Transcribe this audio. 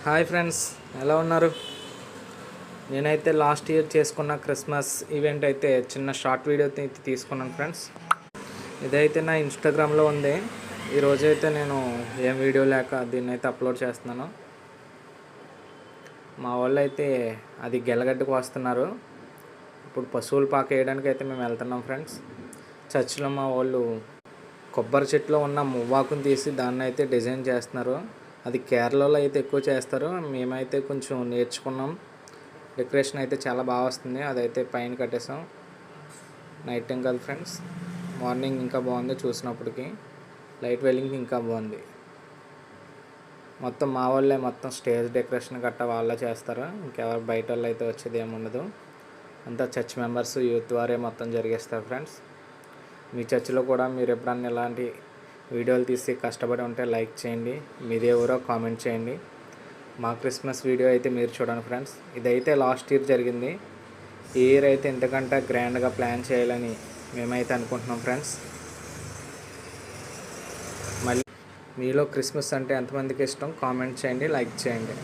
Hi friends, ఎలా ఉన్నారు? నేనైతే లాస్ట్ ఇయర్ చేసుకున్న క్రిస్మస్ ఈవెంట్ అయితే చిన్న షార్ట్ వీడియో అయితే తీసుకున్నాను ఫ్రెండ్స్. ఇదైతే నా ఇన్స్టాగ్రామ్లో ఉంది. ఈరోజైతే నేను ఏం వీడియో లేక దీన్ని అయితే అప్లోడ్ చేస్తున్నాను. మా వాళ్ళు అయితే అది గెలగడ్డకు వస్తున్నారు. ఇప్పుడు పశువులు పాక వేయడానికి అయితే మేము వెళ్తున్నాం ఫ్రెండ్స్. చర్చిలో మా వాళ్ళు కొబ్బరి చెట్లో ఉన్న మువ్వాకుని తీసి దాన్ని అయితే డిజైన్ చేస్తున్నారు. అది కేరళలో అయితే ఎక్కువ చేస్తారు. మేమైతే కొంచెం నేర్చుకున్నాం. డెకరేషన్ అయితే చాలా బాగా వస్తుంది. అదైతే పైన కట్టేసాం. నైట్ టైం కాదు ఫ్రెండ్స్, మార్నింగ్ ఇంకా బాగుంది. చూసినప్పటికీ లైట్ వెలింగ్ ఇంకా బాగుంది. మొత్తం మా వాళ్ళే మొత్తం స్టేజ్ డెకరేషన్ గట్టా వాళ్ళే చేస్తారు. ఇంకెవరు బయట వాళ్ళు అయితే వచ్చేది ఏముండదు. అంతా చర్చ్ మెంబర్స్, యూత్ వారే మొత్తం జరిగేస్తారు ఫ్రెండ్స్. మీ చర్చిలో కూడా మీరు ఎప్పుడన్నా ఇలాంటి వీడియోలు తీసి కష్టపడి ఉంటే లైక్ చేయండి. మీదే ఊరో కామెంట్ చేయండి. మా క్రిస్మస్ వీడియో అయితే మీరు చూడండి ఫ్రెండ్స్. ఇదైతే లాస్ట్ ఇయర్ జరిగింది. ఈ ఇయర్ అయితే ఇంతకంటే గ్రాండ్గా ప్లాన్ చేయాలని మేమైతే అనుకుంటున్నాం ఫ్రెండ్స్. మళ్ళీ మీలో క్రిస్మస్ అంటే ఎంతమందికి ఇష్టం కామెంట్ చేయండి, లైక్ చేయండి.